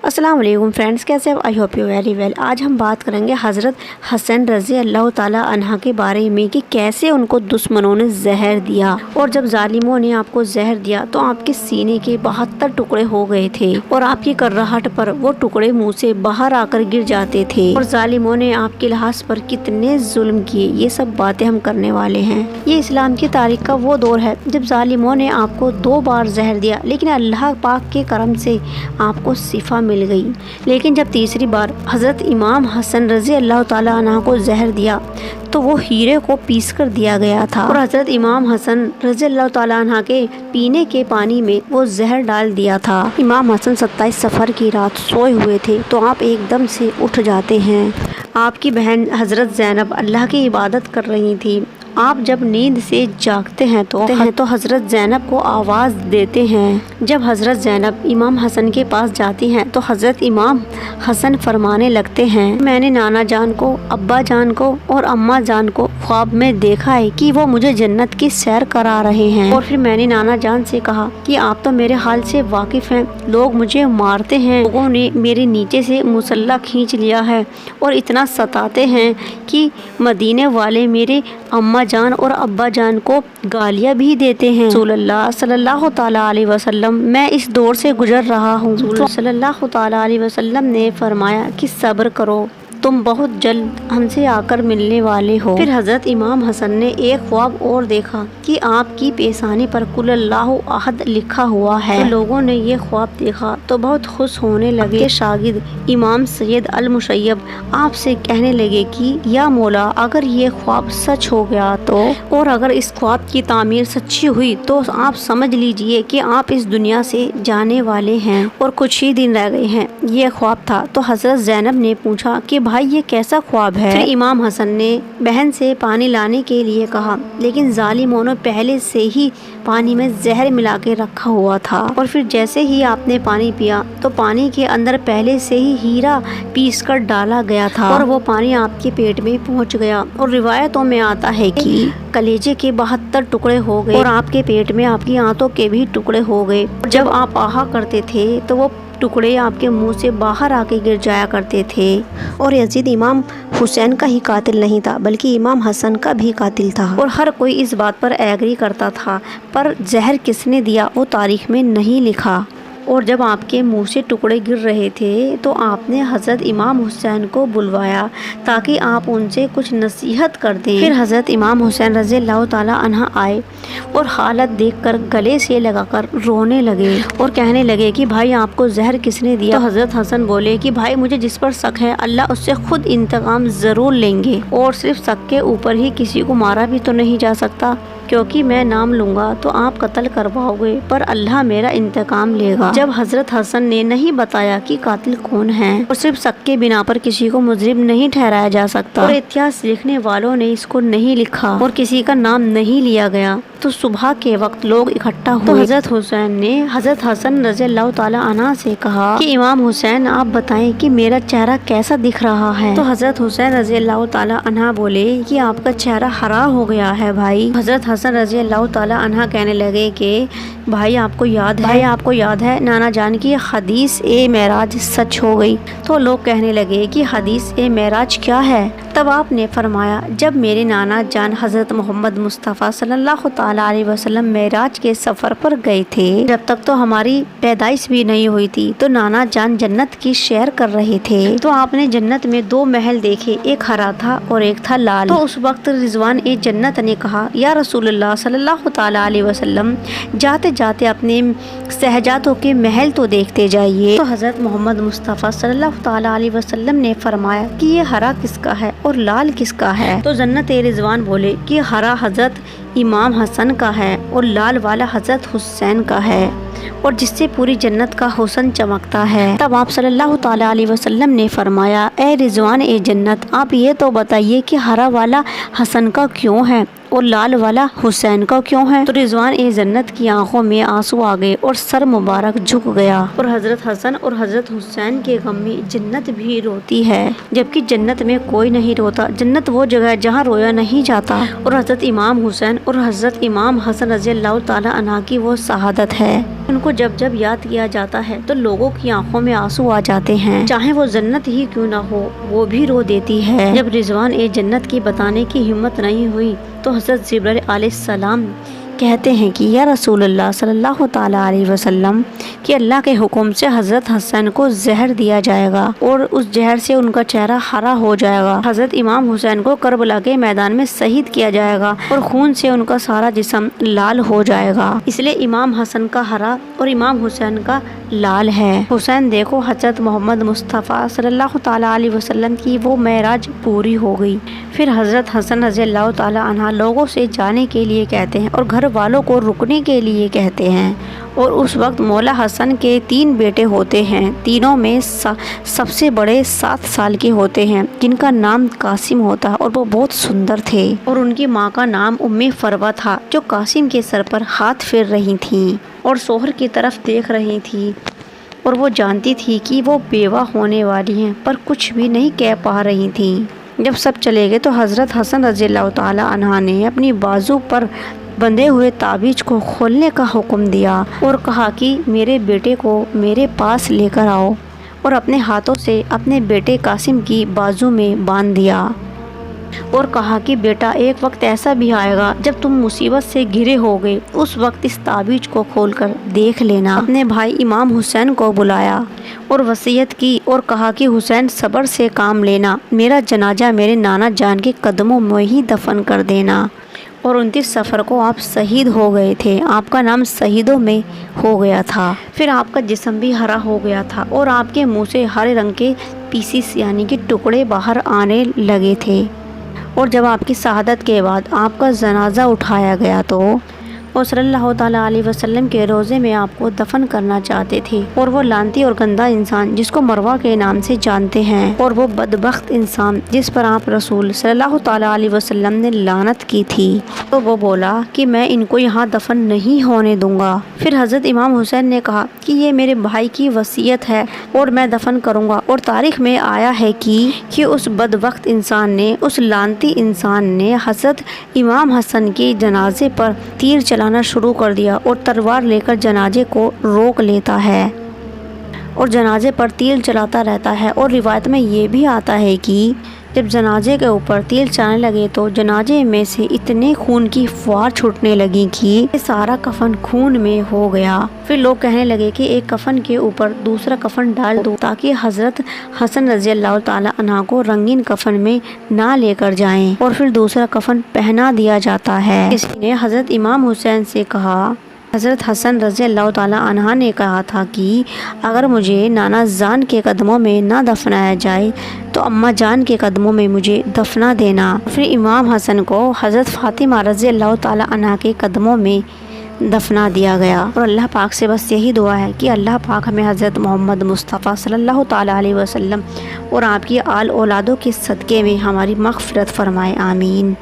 अस्सलाम वालेकुम फ्रेंड्स, कैसे हो? I hope you very well. आज हम बात करेंगे हज़रत हसन रज़ी अल्लाह ताला अन्हा के बारे में कि कैसे उनको दुश्मनों ने जहर दिया और जब जालिमों ने आपको जहर दिया तो आपके सीने के 72 टुकड़े हो गए थे और आपकी कर्राहट पर वो टुकड़े मुंह से बाहर आकर गिर जाते थे और जालिमों ने आपके लिहाज पर कितने जुल्म किए, ये सब बातें हम करने वाले हैं। ये इस्लाम की तारीख का वो दौर है जब जालिमों ने आपको 2 बार जहर दिया, लेकिन अल्लाह पाक के करम से आपको शिफा मिल गई। लेकिन जब तीसरी बार हज़रत इमाम हसन रज़ी अल्लाह ताला अन्हु को जहर दिया तो वो हीरे को पीस कर दिया गया था और हज़रत इमाम हसन रज़ी अल्लाह ताला अन्हु के पीने के पानी में वो जहर डाल दिया था। इमाम हसन 27 सफ़र की रात सोए हुए थे तो आप एकदम से उठ जाते हैं। आपकी बहन हज़रत ज़ैनब अल्लाह की इबादत कर रही थी। आप जब नींद से जागते हैं तो हज़रत ज़ैनब को आवाज़ देते हैं। जब हज़रत ज़ैनब इमाम हसन के पास जाती हैं तो हज़रत इमाम हसन फरमाने लगते हैं, मैंने नाना जान को, अब्बा जान को और अम्मा जान को ख्वाब में देखा है कि वो मुझे जन्नत की सैर करा रहे हैं। और फिर मैंने नाना जान से कहा कि आप तो मेरे हाल से वाकिफ़ हैं, लोग मुझे मारते हैं, लोगों ने मेरे नीचे से मुसल्ला खींच लिया है और इतना सताते हैं कि मदीने वाले मेरे अम्मा जान और अब्बा जान को गालियाँ भी देते हैं। रसूलुल्लाह सल्लल्लाहु ताला अलैहि वसल्लम, मैं इस दौर से गुजर रहा हूँ। सल्लल्लाहु ताला अलैहि वसल्लम ने फरमाया कि सब्र करो, तुम बहुत जल्द हमसे आकर मिलने वाले हो। फिर हज़रत इमाम हसन ने एक ख्वाब और देखा कि आपकी पेशानी पर कुल अल्लाहु अहद लिखा हुआ है। तो लोगों ने ये ख्वाब देखा तो बहुत खुश होने लगे। शागिर्द इमाम सैयद अल मुशय्यब आपसे कहने लगे कि या मौला, अगर ये ख्वाब सच हो गया तो, और अगर इस ख्वाब की तामीर सच्ची हुई तो आप समझ लीजिए कि आप इस दुनिया से जाने वाले हैं और कुछ ही दिन रह गए हैं। ये ख्वाब था। तो हज़रत ज़ैनब ने पूछा कि भाई ये कैसा ख्वाब है? फिर इमाम हसन ने बहन से पानी लाने के लिए कहा, लेकिन जालिमों ने पहले से ही पानी में जहर मिला के रखा हुआ था और फिर जैसे ही आपने पानी पिया तो पानी के अंदर पहले से ही हीरा पीस कर डाला गया था और वो पानी आपके पेट में पहुंच गया। और रिवायतों में आता है कि कलेजे के 72 टुकड़े हो गए और आपके पेट में आपकी आंतों के भी टुकड़े हो गए। जब आप आहा करते थे तो वो टुकड़े आपके मुंह से बाहर आके गिर जाया करते थे। और यजीद इमाम हुसैन का ही कातिल नहीं था बल्कि इमाम हसन का भी कातिल था और हर कोई इस बात पर एग्री करता था, पर जहर किसने दिया वो तारीख में नहीं लिखा। और जब आपके मुंह से टुकड़े गिर रहे थे तो आपने हज़रत इमाम हुसैन को बुलवाया ताकि आप उनसे कुछ नसीहत कर दें। फिर हज़रत इमाम हुसैन रज़ी अल्लाह ताला अन्हा आए और हालत देखकर गले से लगाकर रोने लगे और कहने लगे कि भाई आपको जहर किसने दिया? तो हज़रत हसन बोले कि भाई मुझे जिस पर शक है अल्लाह उससे खुद इंतकाम ज़रूर लेंगे और सिर्फ शक के ऊपर ही किसी को मारा भी तो नहीं जा सकता, क्योंकि मैं नाम लूँगा तो आप कत्ल करवाओगे पर अल्लाह मेरा इंतकाम लेगा। जब हज़रत हसन ने नहीं बताया कि कातिल कौन है और सिर्फ शक के बिना पर किसी को मुजरिम नहीं ठहराया जा सकता और इतिहास लिखने वालों ने इसको नहीं लिखा और किसी का नाम नहीं लिया गया, तो सुबह के वक्त लोग इकट्ठा हुए। तो हज़रत हुसैन ने हज़रत हसन रज़ी अल्लाह ताला अन्हु से कहा कि इमाम हुसैन आप बताएं कि मेरा चेहरा कैसा दिख रहा है? तो हज़रत हुसैन रज़ी अल्लाह ताला अन्हु बोले कि आपका चेहरा हरा हो गया है भाई। हज़रत हसन रज़ी अल्लाह ताला अन्हु कहने लगे कि भाई आपको याद है नाना जान की हदीस ए मेराज सच हो गई। तो लोग कहने लगे कि हदीस ए मेराज क्या है? तब आपने फरमाया, जब मेरे नाना जान हज़रत मोहम्मद मुस्तफ़ा सल्लल्लाहु ताला अलैहि वसल्लम मेराज के सफ़र पर गए थे, जब तक तो हमारी पैदाइश भी नहीं हुई थी, तो नाना जान जन्नत की सैर कर रहे थे। तो आपने जन्नत में 2 महल देखे, एक हरा था और एक था लाल। तो उस वक्त रिजवान ए जन्नत ने कहा, या रसूलुल्लाह सल्लल्लाहु ताला अलैहि वसल्लम, जाते जाते अपने शहजादों के महल तो देखते जाइए। तो हज़रत मोहम्मद मुस्तफ़ा सल्लल्लाहु ताला अलैहि वसल्लम ने फरमाया कि ये हरा किसका है और लाल किसका है? तो जन्नत ए रिजवान बोले कि हरा हज़रत इमाम हसन का है और लाल वाला हज़रत हुसैन का है और जिससे पूरी जन्नत का हुस्न चमकता है। तब आप सल्लल्लाहु ताला अलैहि वसल्लम ने फरमाया, ए रिजवान ए जन्नत, आप ये तो बताइए कि हरा वाला हसन का क्यों है اور لال والا حسین کا کیوں ہے؟ تو رضوان جنت کی آنکھوں میں آنسو آ گئے اور سر مبارک جھک گیا، اور حضرت حسن اور حضرت حسین کے غم میں جنت بھی روتی ہے، جبکہ جنت میں کوئی نہیں روتا۔ جنت وہ جگہ ہے جہاں رویا نہیں جاتا، اور حضرت امام حسین اور حضرت امام حسن رضی اللہ تعالی عنہ کی وہ شہادت ہے۔ ان کو جب جب یاد کیا جاتا ہے تو لوگوں کی آنکھوں میں آنسو آ جاتے ہیں، چاہے وہ جنت ہی کیوں نہ ہو، وہ بھی رو دیتی ہے۔ جب رضوان جنت کی بتانے کی ہمت نہیں ہوئی تو حضرت جبرائیل علیہ السلام کہتے ہیں کہ یا رسول اللہ صلی اللہ تعالیٰ علیہ وسلم کہ اللہ کے حکم سے حضرت حسین کو زہر دیا جائے گا اور اس زہر سے ان کا چہرہ ہرا ہو جائے گا۔ حضرت امام حسین کو کربلا کے میدان میں شہید کیا جائے گا اور خون سے ان کا سارا جسم لال ہو جائے گا، اس لیے امام حسن کا ہرا اور امام حسین کا لال ہے۔ حسین دیکھو، حضرت محمد مصطفیٰ صلی اللہ تعالیٰ علیہ وسلم کی وہ معراج پوری ہو گئی۔ پھر حضرت حسن رضی اللہ تعالیٰ عنہ لوگوں سے جانے کے لیے کہتے ہیں اور گھر والوں کو رکنے کے لیے کہتے ہیں، اور اس وقت مولا حسن کے 3 بیٹے ہوتے ہیں، تینوں میں سب سے بڑے 7 سال کے ہوتے ہیں، جن کا نام قاسم ہوتا ہے، اور وہ بہت سندر تھے، اور ان کی ماں کا نام ام فروہ تھا، جو قاسم کے سر پر ہاتھ پھیر رہی تھیں اور شوہر کی طرف دیکھ رہی تھی، اور وہ جانتی تھی کہ وہ بیوہ ہونے والی ہیں، پر کچھ بھی نہیں کہہ پا رہی تھیں۔ جب سب چلے گئے تو حضرت حسن رضی اللہ تعالی عنہ نے اپنی بازو پر بندھے ہوئے تعویذ کو کھولنے کا حکم دیا اور کہا کہ میرے بیٹے کو میرے پاس لے کر آؤ، اور اپنے ہاتھوں سے اپنے بیٹے قاسم کی بازو میں باندھ دیا اور کہا کہ بیٹا، ایک وقت ایسا بھی آئے گا جب تم مصیبت سے گھرے ہوگے، اس وقت اس تعویذ کو کھول کر دیکھ لینا۔ اپنے بھائی امام حسین کو بلایا اور وصیت کی اور کہا کہ حسین، صبر سے کام لینا، میرا جنازہ میرے نانا جان کے قدموں میں ہی دفن کر دینا، اور 29 صفر کو آپ شہید ہو گئے تھے، آپ کا نام شہیدوں میں ہو گیا تھا، پھر آپ کا جسم بھی ہرا ہو گیا تھا اور آپ کے منہ سے ہرے رنگ کے پیسز یعنی کہ ٹکڑے باہر آنے لگے تھے، اور جب آپ کی شہادت کے بعد آپ کا جنازہ اٹھایا گیا تو وہ صلی اللہ تعالیٰ علیہ وسلم کے روضے میں آپ کو دفن کرنا چاہتے تھے، اور وہ لعنتی اور گندا انسان جس کو مروہ کے نام سے جانتے ہیں، اور وہ بدبخت انسان جس پر آپ رسول صلی اللہ تعالیٰ علیہ وسلم نے لعنت کی تھی، تو وہ بولا کہ میں ان کو یہاں دفن نہیں ہونے دوں گا۔ پھر حضرت امام حسین نے کہا کہ یہ میرے بھائی کی وصیت ہے اور میں دفن کروں گا، اور تاریخ میں آیا ہے کہ اس بدبخت انسان نے، اس لعنتی انسان نے حضرت امام حسن کے جنازے پر تیر چلانا شروع کر دیا اور تلوار لے کر جنازے کو روک لیتا ہے اور جنازے پر تیر چلاتا رہتا ہے، اور روایت میں یہ بھی آتا ہے کہ جب جنازے کے اوپر تیر چلانے لگے تو جنازے میں سے اتنے خون کی فوار چھوٹنے لگی کہ سارا کفن خون میں ہو گیا۔ پھر لوگ کہنے لگے کہ ایک کفن کے اوپر دوسرا کفن ڈال دو تاکہ حضرت حسن رضی اللہ تعالی عنہ کو رنگین کفن میں نہ لے کر جائیں، اور پھر دوسرا کفن پہنا دیا جاتا ہے۔ کسی نے حضرت امام حسین سے کہا، حضرت حسن رضی اللہ تعالیٰ عنہ نے کہا تھا کہ اگر مجھے نانا جان کے قدموں میں نہ دفنایا جائے تو اماں جان کے قدموں میں مجھے دفنا دینا۔ پھر امام حسن کو حضرت فاطمہ رضی اللہ تعالیٰ عنہ کے قدموں میں دفنا دیا گیا، اور اللہ پاک سے بس یہی دعا ہے کہ اللہ پاک ہمیں حضرت محمد مصطفیٰ صلی اللہ تعالیٰ علیہ وسلم اور آپ کی آل اولادوں کے صدقے میں ہماری مغفرت فرمائے، آمین۔